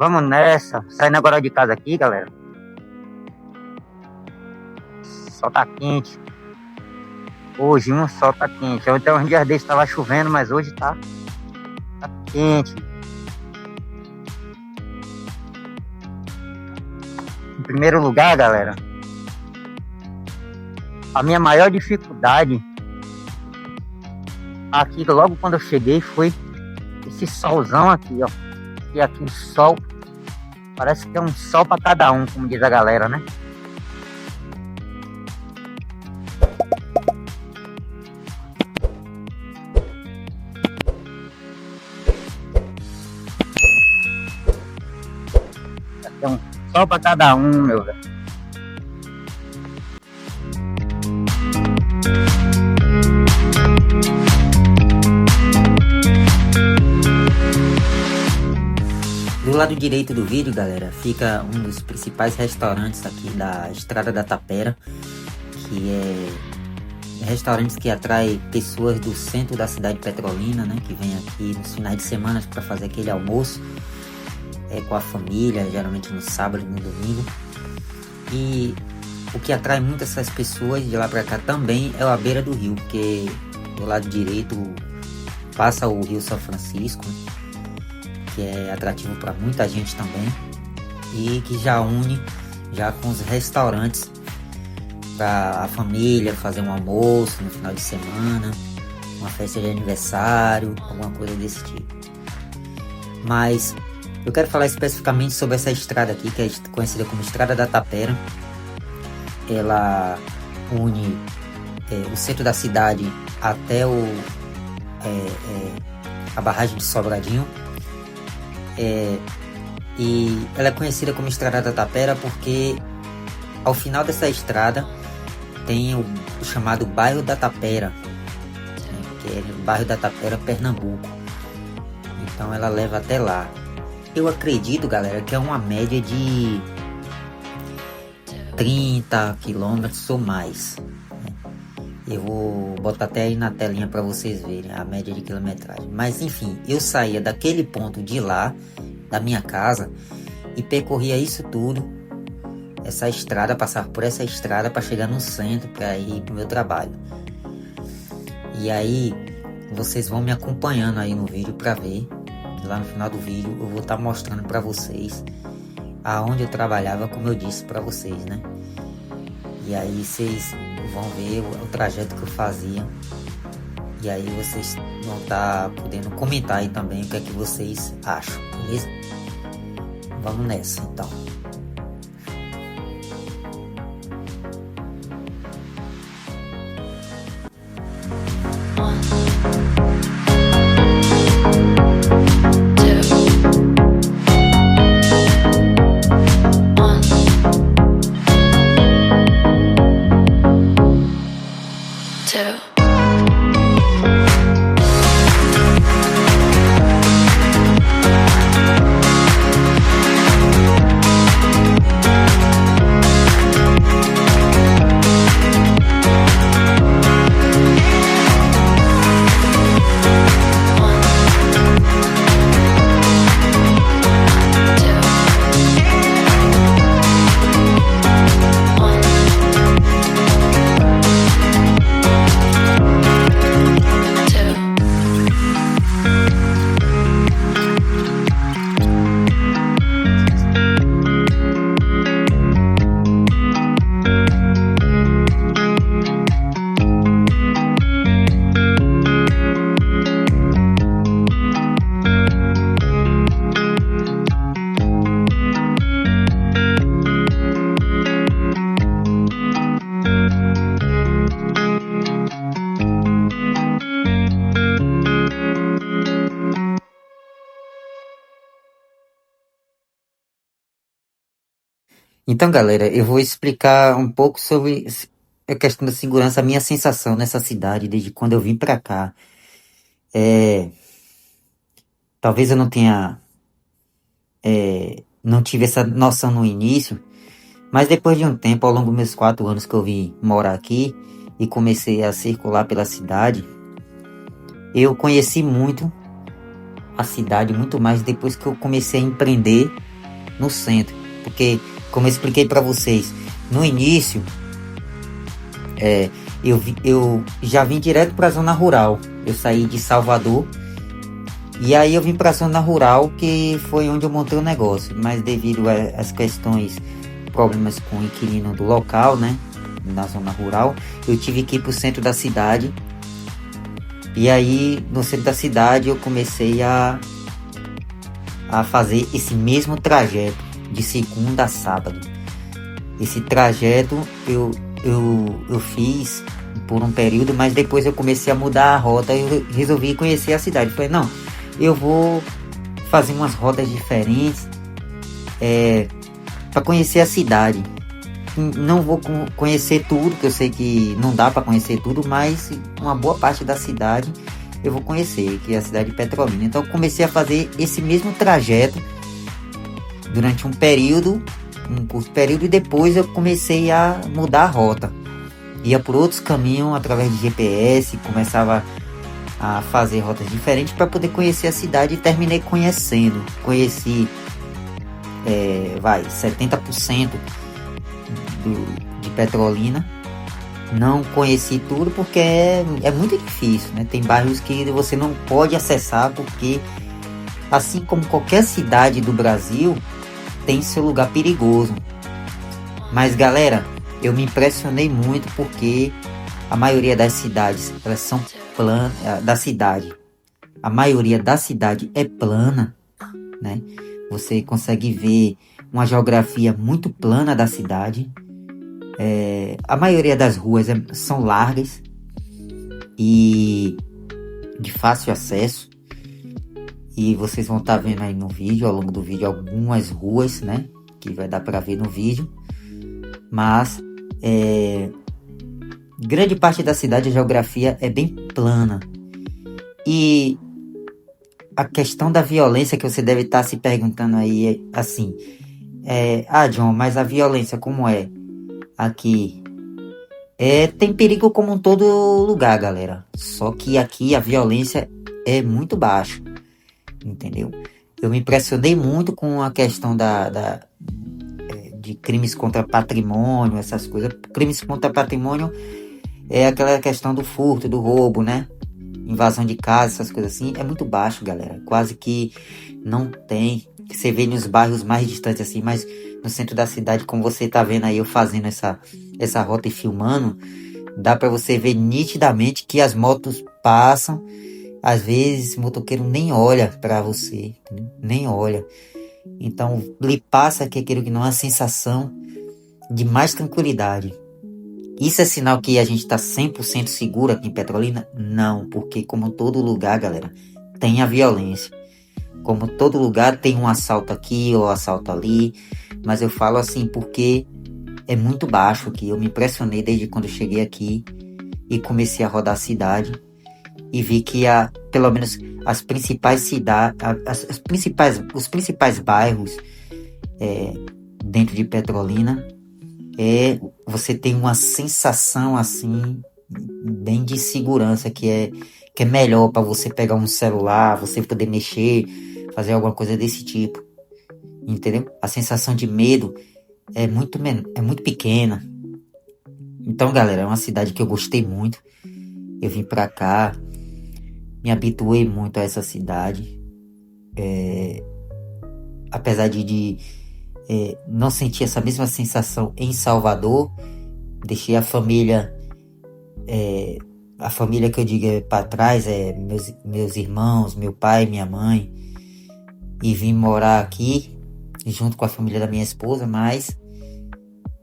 Vamos nessa. Saindo agora de casa aqui, galera. O sol tá quente. Hoje o sol tá quente. Então uns dias desses tava chovendo, mas hoje tá quente. Em primeiro lugar, galera, a minha maior dificuldade aqui, logo quando eu cheguei, foi esse solzão aqui, ó. E aqui o sol, parece que é um sol para cada um, como diz a galera, né? Aqui é um sol para cada um, meu velho. Do lado direito do vídeo, galera, fica um dos principais restaurantes aqui da Estrada da Tapera, que é restaurantes que atrai pessoas do centro da cidade petrolina, né, que vem aqui nos finais de semana para fazer aquele almoço com a família, geralmente no sábado e no domingo. E o que atrai muito essas pessoas de lá para cá também é a beira do rio, porque do lado direito passa o Rio São Francisco, que é atrativo para muita gente também, e que já une com os restaurantes para a família fazer um almoço no final de semana, uma festa de aniversário, alguma coisa desse tipo. Mas eu quero falar especificamente sobre essa estrada aqui, que é conhecida como Estrada da Tapera. Ela une o centro da cidade até a barragem de Sobradinho. E ela é conhecida como Estrada da Tapera porque ao final dessa estrada tem o chamado Bairro da Tapera, né, que é o Bairro da Tapera, Pernambuco. Então ela leva até lá. Eu acredito, galera, que é uma média de 30 quilômetros ou mais, né? Eu vou botar até aí na telinha para vocês verem a média de quilometragem. Mas enfim, eu saía daquele ponto de lá, da minha casa, e percorria isso tudo, essa estrada, passar por essa estrada para chegar no centro, para ir pro meu trabalho. E aí vocês vão me acompanhando aí no vídeo para ver. Lá no final do vídeo eu vou estar mostrando para vocês aonde eu trabalhava, como eu disse para vocês, né? E aí vocês vão ver o trajeto que eu fazia. E aí vocês vão estar podendo comentar aí também o que é que vocês acham, beleza? Vamos nessa então. Então, galera, eu vou explicar um pouco sobre a questão da segurança, a minha sensação nessa cidade desde quando eu vim pra cá. Talvez eu não tive essa noção no início, mas depois de um tempo, ao longo dos meus 4 anos que eu vim morar aqui e comecei a circular pela cidade, eu conheci muito a cidade, muito mais depois que eu comecei a empreender no centro, porque, como eu expliquei para vocês, no início, eu já vim direto para a zona rural. Eu saí de Salvador e aí eu vim para a zona rural, que foi onde eu montei o negócio, mas devido às questões, problemas com o inquilino do local, né, na zona rural, eu tive que ir para o centro da cidade. E aí, no centro da cidade, eu comecei a fazer esse mesmo trajeto, de segunda a sábado. Esse trajeto eu fiz por um período, mas depois eu comecei a mudar a rota e eu resolvi conhecer a cidade. Falei, não, eu vou fazer umas rotas diferentes para conhecer a cidade. Não vou conhecer tudo, que eu sei que não dá para conhecer tudo, mas uma boa parte da cidade eu vou conhecer, que é a cidade de Petrolina. Então eu comecei a fazer esse mesmo trajeto durante um curto período, e depois eu comecei a mudar a rota. Ia por outros caminhos através de GPS, começava a fazer rotas diferentes para poder conhecer a cidade, e terminei conhecendo. Conheci 70% de Petrolina. Não conheci tudo porque é muito difícil, né? Tem bairros que você não pode acessar, porque assim como qualquer cidade do Brasil, tem seu lugar perigoso. Mas galera, eu me impressionei muito porque a maioria das cidades, elas são planas, a maioria da cidade é plana, né? Você consegue ver uma geografia muito plana da cidade. A maioria das ruas são largas e de fácil acesso. E vocês vão estar vendo aí no vídeo, ao longo do vídeo, algumas ruas, né, que vai dar para ver no vídeo. Mas grande parte da cidade, a geografia é bem plana. E a questão da violência, que você deve estar se perguntando aí, é assim: John, mas a violência como é aqui? Tem perigo como em todo lugar, galera. Só que aqui a violência é muito baixa, entendeu? Eu me impressionei muito com a questão de crimes contra patrimônio, essas coisas. Crimes contra patrimônio é aquela questão do furto, do roubo, né? Invasão de casa, essas coisas assim. É muito baixo, galera. Quase que não tem. Você vê nos bairros mais distantes assim, mas no centro da cidade, como você tá vendo aí eu fazendo essa rota e filmando, dá para você ver nitidamente que as motos passam. Às vezes o motoqueiro nem olha para você, entendeu? Nem olha. Então lhe passa que aquilo que não é uma sensação de mais tranquilidade. Isso é sinal que a gente tá 100% seguro aqui em Petrolina? Não, porque como todo lugar, galera, tem a violência. Como todo lugar tem um assalto aqui ou assalto ali. Mas eu falo assim porque é muito baixo aqui. Eu me impressionei desde quando eu cheguei aqui e comecei a rodar a cidade. E vi que pelo menos as principais cidades, os principais bairros dentro de Petrolina, você tem uma sensação assim bem de segurança, que é melhor para você pegar um celular, você poder mexer, fazer alguma coisa desse tipo, entendeu? A sensação de medo é muito pequena. Então, galera, é uma cidade que eu gostei muito. Eu vim pra cá, me habituei muito a essa cidade. Apesar de não sentir essa mesma sensação em Salvador, deixei a família que eu digo para trás, meus irmãos, meu pai, minha mãe, e vim morar aqui junto com a família da minha esposa. Mas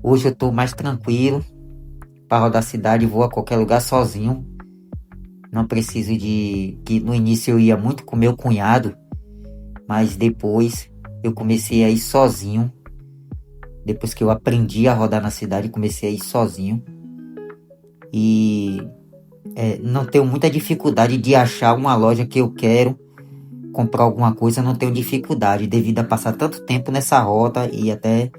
hoje eu tô mais tranquilo para rodar a cidade, vou a qualquer lugar sozinho. Não preciso que no início eu ia muito com meu cunhado, mas depois eu comecei a ir sozinho. Depois que eu aprendi a rodar na cidade, comecei a ir sozinho. E não tenho muita dificuldade de achar uma loja que eu quero comprar alguma coisa. Não tenho dificuldade, devido a passar tanto tempo nessa rota e até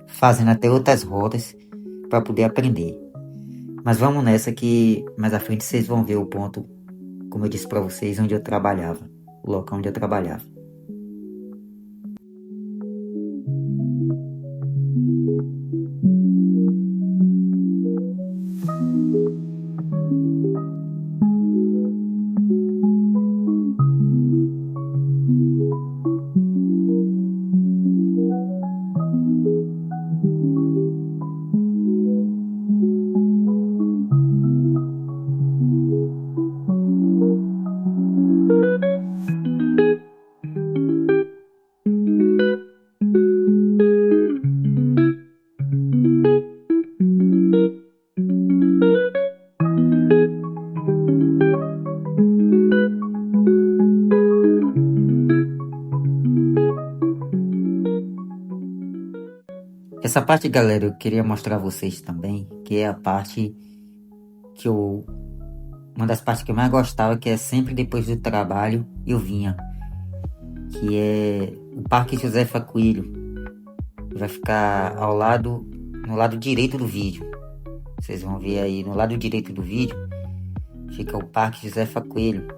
fazendo até outras rotas para poder aprender. Mas vamos nessa, que mais à frente vocês vão ver o ponto, como eu disse para vocês, onde eu trabalhava, o local onde eu trabalhava. Essa parte, galera, eu queria mostrar a vocês também, que é a parte que eu... Uma das partes que eu mais gostava, que é sempre depois do trabalho eu vinha, que é o Parque Josefa Coelho. Vai ficar ao lado, no lado direito do vídeo. Vocês vão ver aí, no lado direito do vídeo, fica o Parque Josefa Coelho,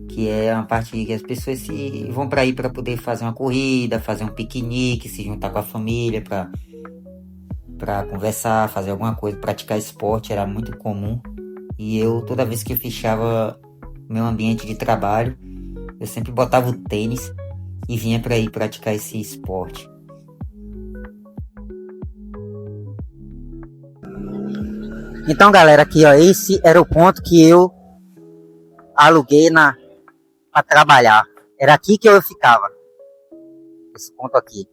que é uma parte que as pessoas vão para aí para poder fazer uma corrida, fazer um piquenique, se juntar com a família para conversar, fazer alguma coisa, praticar esporte, era muito comum. E eu, toda vez que eu fechava meu ambiente de trabalho, eu sempre botava o tênis e vinha para ir praticar esse esporte. Então, galera, aqui, ó, esse era o ponto que eu aluguei para trabalhar. Era aqui que eu ficava. Esse ponto aqui.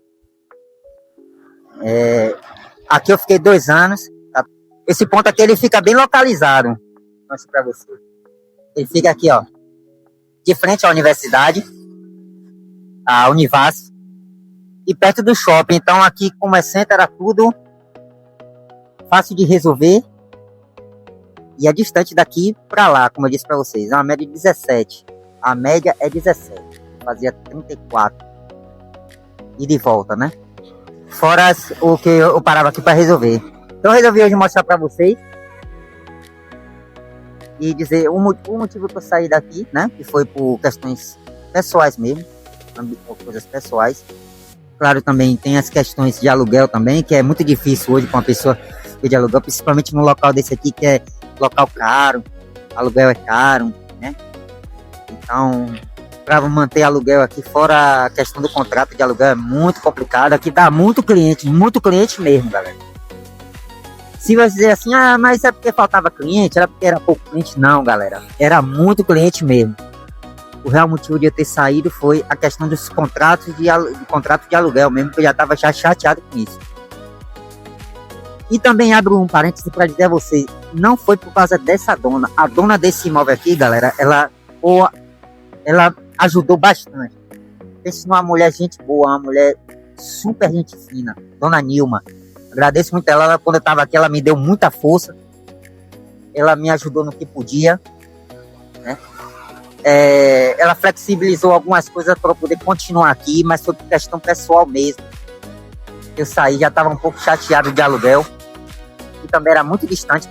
Aqui eu fiquei 2 anos. Tá? Esse ponto aqui, ele fica bem localizado. Vou mostrar pra você. Ele fica aqui, ó, de frente à universidade, a Univas, e perto do shopping. Então, aqui, como é centro, era tudo fácil de resolver. E é distante daqui para lá, como eu disse para vocês. É uma média de 17. A média é 17. Fazia 34. E de volta, né? Fora o que eu parava aqui para resolver. Então eu resolvi hoje mostrar para vocês. E dizer o motivo que eu saí daqui, né? Que foi por questões pessoais mesmo. Coisas pessoais. Claro, também tem as questões de aluguel também. Que é muito difícil hoje para uma pessoa de aluguel. Principalmente num local desse aqui que é local caro, aluguel é caro, né? Então, para manter aluguel aqui, fora a questão do contrato de aluguel, é muito complicado. Aqui dá muito cliente mesmo, galera. Se você dizer assim, mas é porque faltava cliente, era porque era pouco cliente, não, galera. Era muito cliente mesmo. O real motivo de eu ter saído foi a questão dos contratos de aluguel mesmo, que eu já estava chateado com isso. E também abro um parênteses para dizer a vocês, não foi por causa dessa dona. A dona desse imóvel aqui, galera, ela ajudou bastante. Pense numa mulher gente boa, uma mulher super gente fina, dona Nilma. Agradeço muito ela, quando eu estava aqui, ela me deu muita força. Ela me ajudou no que podia, né? Ela flexibilizou algumas coisas para eu poder continuar aqui, mas foi por questão pessoal mesmo. Eu saí, já estava um pouco chateado de aluguel. E também era muito distante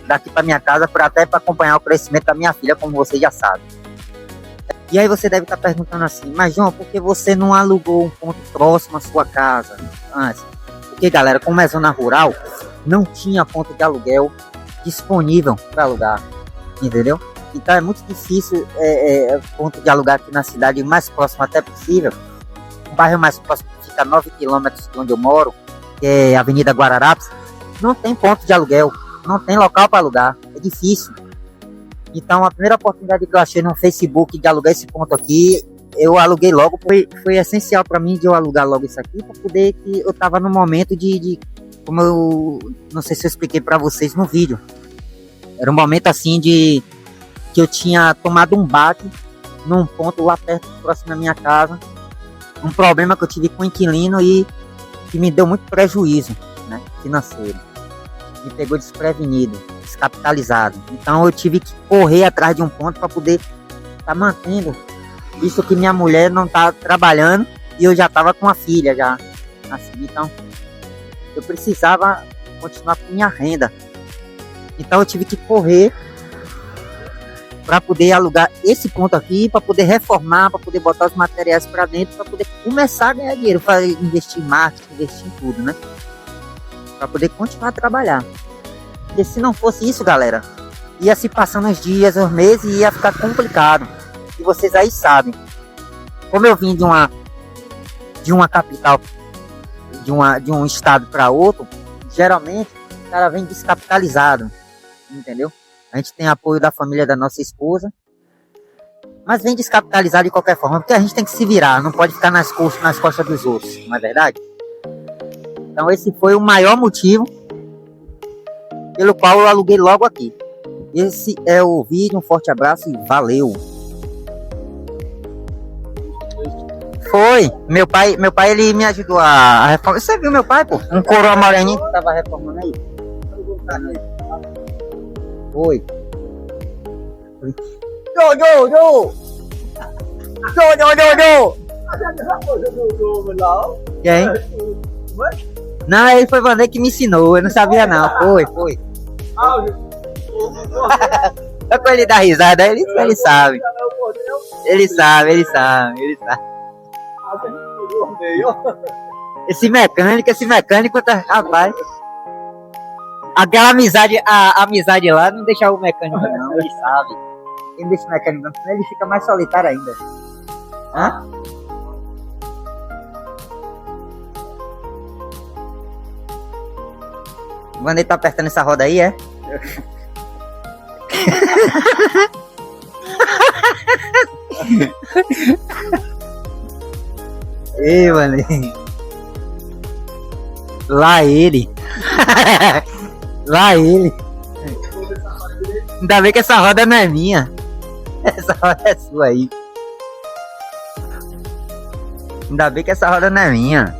daqui para minha casa, até para acompanhar o crescimento da minha filha, como você já sabe. E aí você deve estar perguntando assim, mas João, por que você não alugou um ponto próximo à sua casa antes? Porque, galera, como é zona rural, não tinha ponto de aluguel disponível para alugar, entendeu? Então é muito difícil ponto de alugar aqui na cidade, o mais próximo até possível. O bairro mais próximo fica a 9 quilômetros de onde eu moro, que é a Avenida Guararapes, não tem ponto de aluguel, não tem local para alugar, é difícil. Então a primeira oportunidade que eu achei no Facebook de alugar esse ponto aqui, eu aluguei logo, foi essencial para mim de eu alugar logo isso aqui, para poder, que eu estava no momento como eu não sei se eu expliquei para vocês no vídeo, era um momento assim que eu tinha tomado um baque num ponto lá perto, próximo da minha casa, um problema que eu tive com o inquilino e que me deu muito prejuízo, né, financeiro. Me pegou desprevenido, descapitalizado. Então eu tive que correr atrás de um ponto para poder estar mantendo, visto que minha mulher não está trabalhando e eu já estava com a filha já. Assim, então eu precisava continuar com minha renda. Então eu tive que correr para poder alugar esse ponto aqui, para poder reformar, para poder botar os materiais para dentro, para poder começar a ganhar dinheiro, para investir em marketing, investir em tudo, né? Para poder continuar a trabalhar. Porque se não fosse isso, galera, ia se passando os dias, os meses e ia ficar complicado. E vocês aí sabem, como eu vim de uma capital, de um estado para outro, geralmente o cara vem descapitalizado, entendeu? A gente tem apoio da família da nossa esposa, mas vem descapitalizado de qualquer forma, porque a gente tem que se virar, não pode ficar nas costas dos outros, não é verdade? Então esse foi o maior motivo pelo qual eu aluguei logo aqui. Esse é o vídeo, um forte abraço e valeu! Foi. Meu pai, ele me ajudou a reformar. Você viu meu pai, pô? Um coroa moreninho que tava reformando aí. Foi. Jô! Quem? Não, ele foi Vander que me ensinou, eu não sabia não. Foi. É pra ele dar risada, ele sabe. Ele sabe. Esse mecânico tá. Rapaz. Aquela amizade, a amizade lá não deixa o mecânico não, ele sabe. Ele não deixa o mecânico não, senão ele fica mais solitário ainda. Hã? O Vander tá apertando essa roda aí, é? Ei, Vander. Lá ele. Ainda bem que essa roda não é minha. Essa roda é sua aí. Ainda bem que essa roda não é minha.